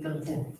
content.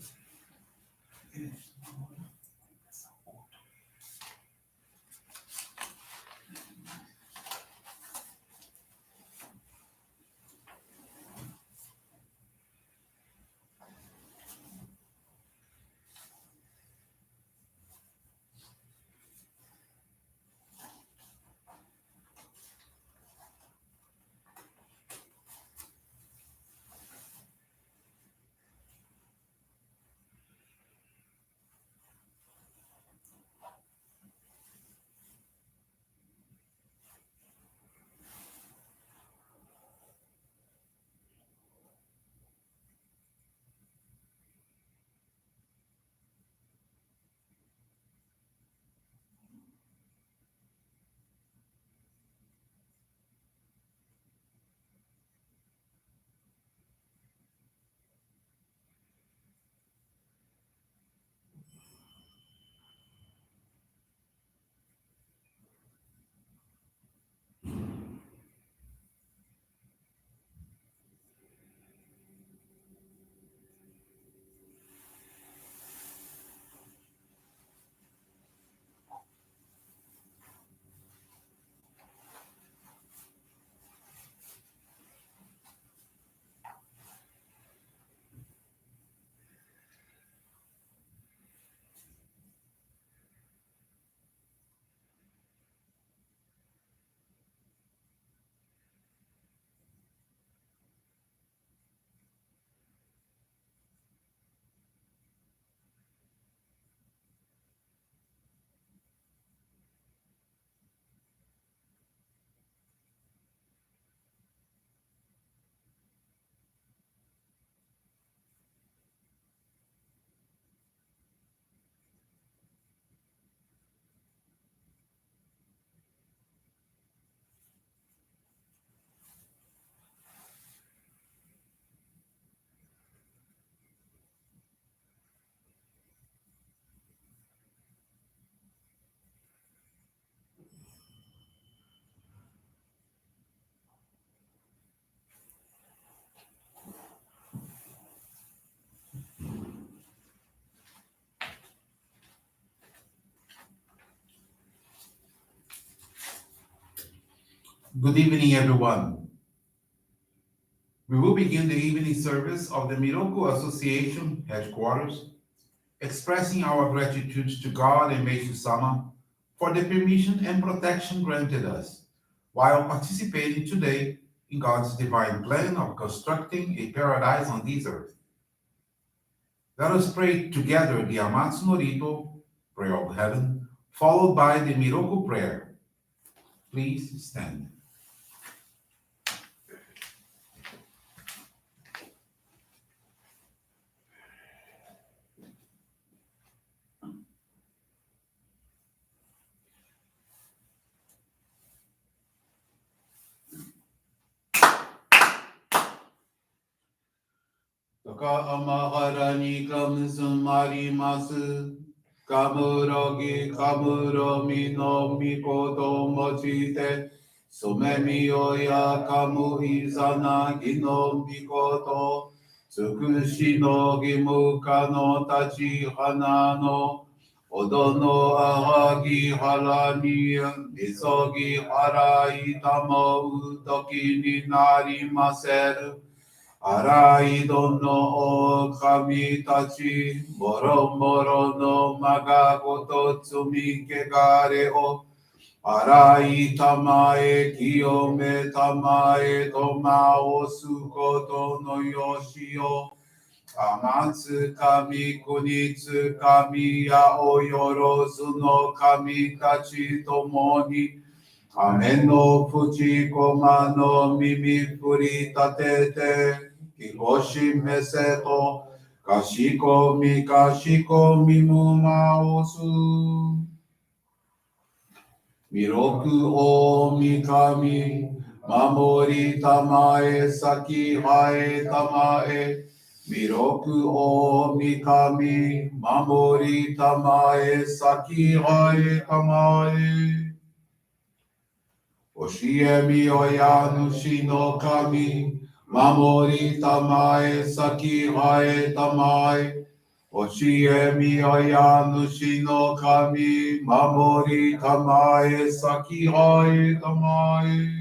Good evening, everyone. We will begin the evening service of the Miroku Association headquarters, expressing our gratitude to God and Meishu-sama for the permission and protection granted us while participating today in God's divine plan of constructing a paradise on this earth. Let us pray together the Amatsu-Norito, Prayer of Heaven, followed by the Miroku Prayer. Please stand. Taka amahara ni kamsumarimasu. Kamurogi kamuromi no mikoto mochite. Sumemi oya kamu izana gino mikoto. Tsukushi no gimuka no tachi hana no. Odono ahagi harani misogi harai tamo utoki ni narimaseru. Arai dono o kami tachi, moro moro no magagoto tsumi kegare o. Arai tamae kiyome tamae toma o sukoto no yoshi o. Amatsu kami kunitsu kami ya o yorozu no kami tachi tomoni. Ame no fuchi koma no mimi furi tatete. Kigoshi meseto, kashiko mi mumaosu. Miroku o mikami, mamori tamae saki hae tamae. Miroku o mikami, mamori tamae saki hae tamae. Oshiemi oyanushi no kami, Mamori tamae saki hae tamae. Oshie mi aya nushi no kami. Mamori tamae saki hae tamae.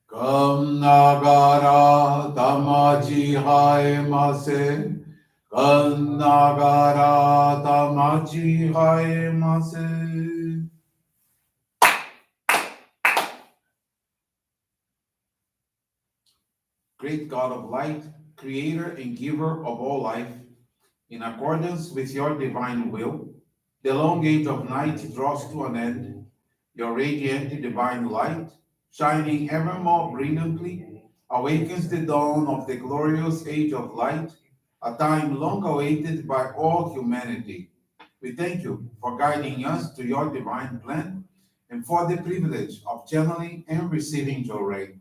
Kam nagara tamachi hae mase. Kam nagara tamachi hae mase. Great God of light, creator and giver of all life, in accordance with your divine will, the long age of night draws to an end. Your radiant divine light, shining ever more brilliantly, awakens the dawn of the glorious age of light, a time long awaited by all humanity. We thank you for guiding us to your divine plan and for the privilege of channeling and receiving Johrei.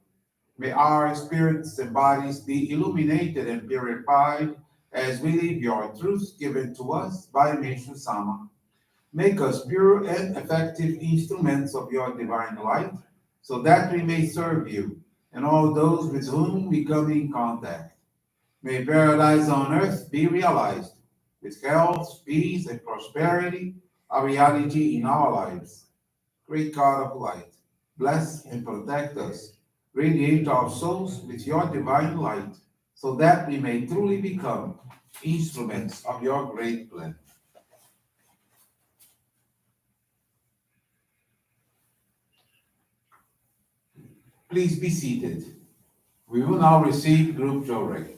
May our spirits and bodies be illuminated and purified as we live your truths given to us by Meishu-sama. Make us pure and effective instruments of your divine light, so that we may serve you and all those with whom we come in contact. May paradise on earth be realized, with health, peace, and prosperity, a reality in our lives. Great God of light, bless and protect us. Radiate our souls with your divine light, so that we may truly become instruments of your great plan. Please be seated. We will now receive group Johrei.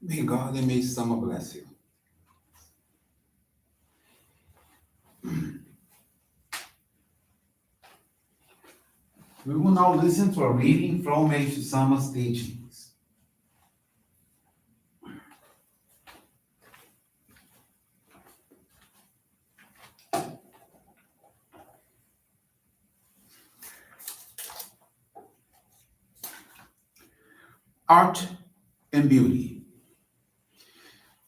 May God and Meishu-sama bless you. We will now listen to a reading from Meishu-sama's teachings. Art and beauty.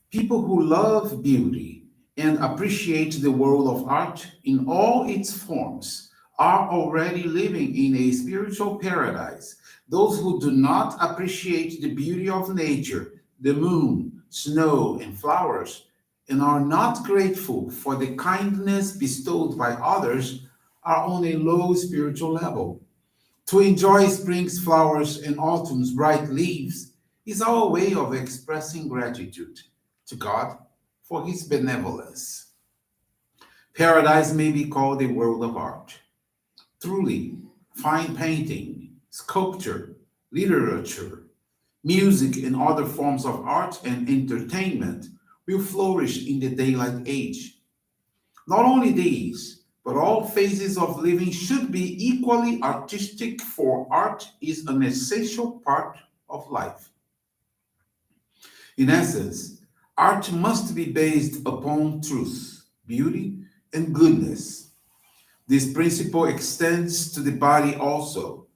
People who love beauty and appreciate the world of art in all its forms are already living in a spiritual paradise. Those who do not appreciate the beauty of nature, the moon, snow, and flowers, and are not grateful for the kindness bestowed by others are on a low spiritual level. To enjoy spring's flowers and autumn's bright leaves is our way of expressing gratitude to God for his benevolence. Paradise may be called a world of art. Truly, fine painting, sculpture, literature, music, and other forms of art and entertainment will flourish in the daylight age. Not only these, but all phases of living should be equally artistic, for art is an essential part of life. In essence, art must be based upon truth, beauty, and goodness. This principle extends to the body also.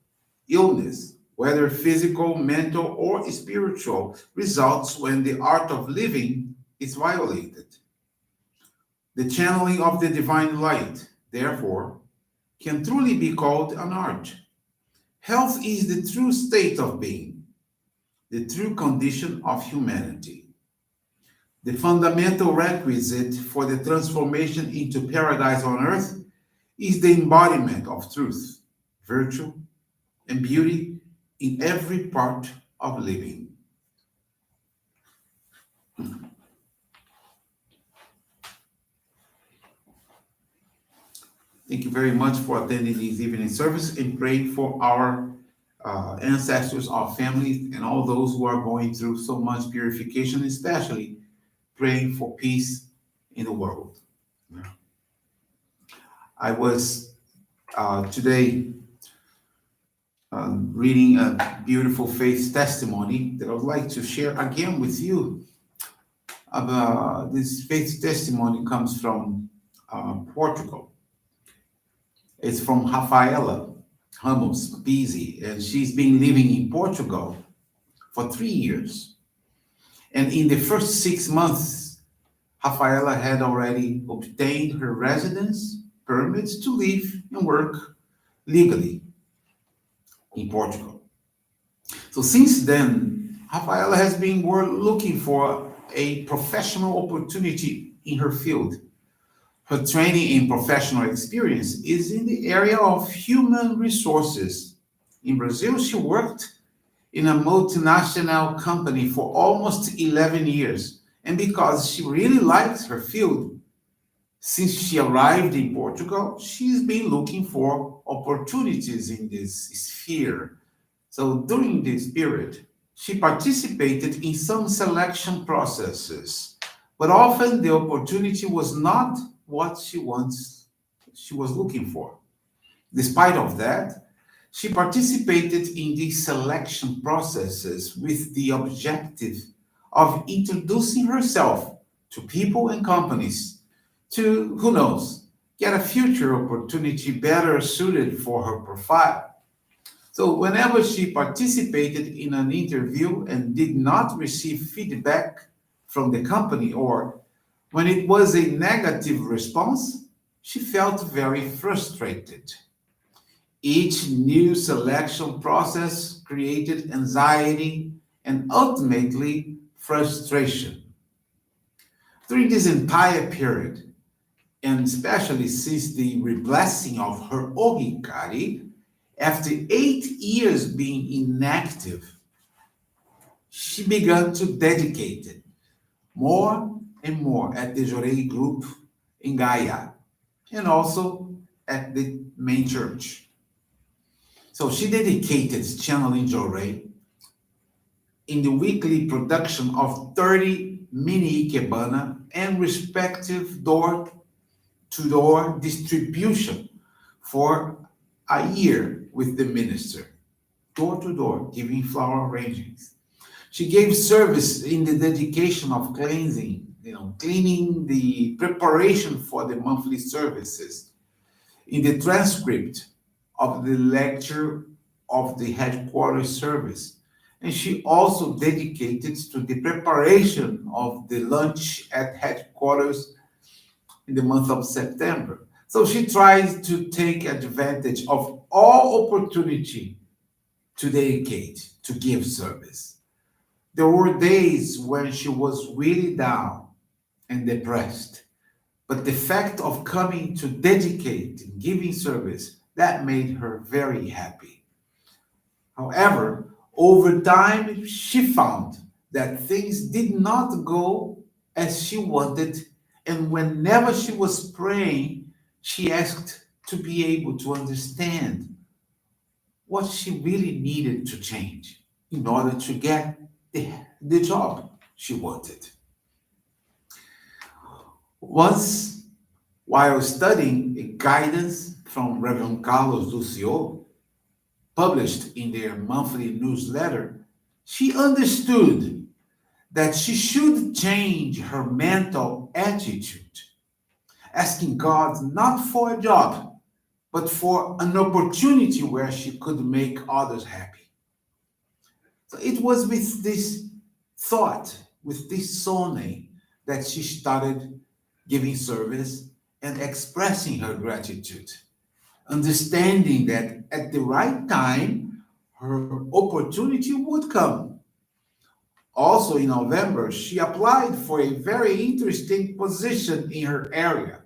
Illness, whether physical, mental, or spiritual, results when the art of living is violated. The channeling of the divine light, therefore, can truly be called an art. Health is the true state of being, the true condition of humanity. The fundamental requisite for the transformation into paradise on earth is the embodiment of truth, virtue, and beauty in every part of living. Thank you very much for attending this evening service and praying for our ancestors, our families, and all those who are going through so much purification, especially praying for peace in the world. I was today reading a beautiful faith testimony that I would like to share again with you. This faith testimony comes from Portugal. It's from Rafaela Ramos Pizzi, and she's been living in Portugal for 3 years. And in the first 6 months, Rafaela had already obtained her residence permits to live and work legally in Portugal. So since then, Rafaela has been looking for a professional opportunity in her field. Her training and professional experience is in the area of human resources. In Brazil, she worked in a multinational company for almost 11 years. And because she really likes her field, since she arrived in Portugal, she's been looking for opportunities in this sphere. So during this period, she participated in some selection processes, but often the opportunity was not what she was looking for. Despite of that, she participated in these selection processes with the objective of introducing herself to people and companies to, who knows, get a future opportunity better suited for her profile. So whenever she participated in an interview and did not receive feedback from the company, or when it was a negative response, she felt very frustrated. Each new selection process created anxiety and ultimately frustration. During this entire period, and especially since the reblessing of her ohikari, after 8 years being inactive, she began to dedicate it more and more at the Johrei group in Gaia, and also at the main church. So she dedicated channeling Johrei in the weekly production of 30 mini ikebana and respective door-to-door distribution for a year with the minister, door to door, giving flower arrangements. She gave service in the dedication of cleansing, cleaning the preparation for the monthly services, in the transcript of the lecture of the headquarters service. And she also dedicated to the preparation of the lunch at headquarters in the month of September. So she tries to take advantage of all opportunity to dedicate, to give service. There were days when she was really down and depressed, but the fact of coming to dedicate and giving service, that made her very happy. However, over time, she found that things did not go as she wanted, and whenever she was praying, she asked to be able to understand what she really needed to change in order to get the job she wanted. Once, while studying a guidance from Reverend Carlos Lucio, published in their monthly newsletter, she understood that she should change her mental attitude, asking God not for a job, but for an opportunity where she could make others happy. So it was with this thought, with this sonne, that she started giving service and expressing her gratitude, understanding that at the right time, her opportunity would come. Also in November, she applied for a very interesting position in her area.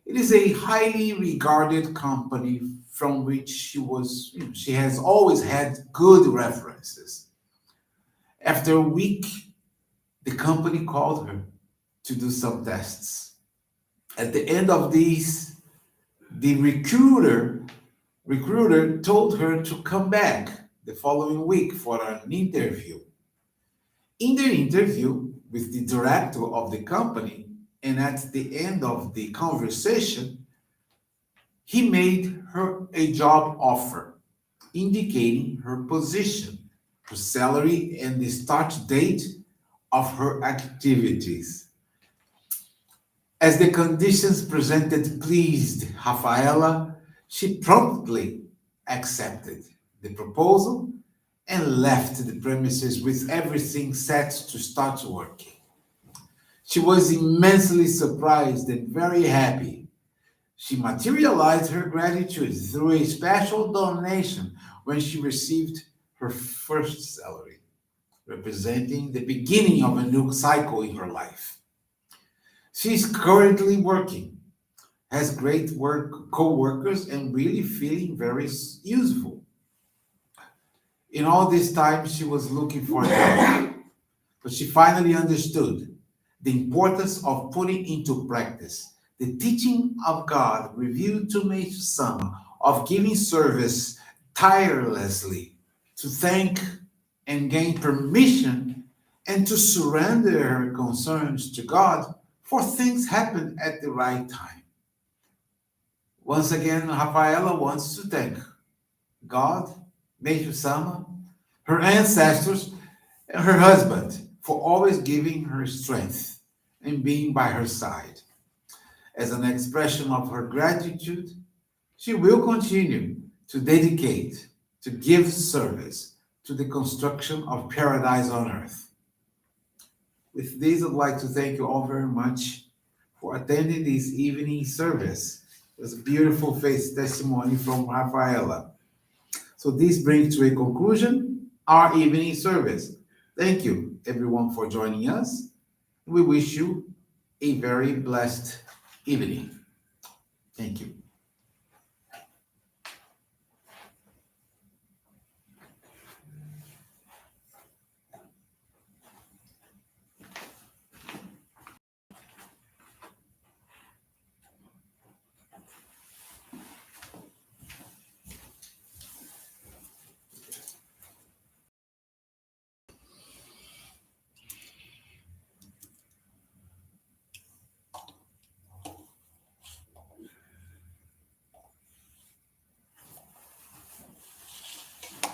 It is a highly regarded company from which she has always had good references. After a week, the company called her to do some tests. At the end of these, the recruiter told her to come back the following week for an interview. In the interview with the director of the company, and at the end of the conversation, he made her a job offer, indicating her position, her salary, and the start date of her activities. As the conditions presented pleased Rafaela, she promptly accepted the proposal and left the premises with everything set to start working. She was immensely surprised and very happy. She materialized her gratitude through a special donation when she received her first salary, representing the beginning of a new cycle in her life. She is currently working, has great co-workers, and really feeling very useful. In all this time, she was looking for a job, but she finally understood the importance of putting into practice the teaching of God revealed to Meishu-sama of giving service tirelessly, to thank and gain permission, and to surrender her concerns to God for things happen at the right time. Once again, Rafaela wants to thank God, Meishu-sama, her ancestors, and her husband for always giving her strength and being by her side. As an expression of her gratitude, she will continue to dedicate, to give service to the construction of paradise on earth. With this, I'd like to thank you all very much for attending this evening service. It was a beautiful faith testimony from Rafaela. So this brings to a conclusion our evening service. Thank you, everyone, for joining us. We wish you a very blessed evening. Thank you.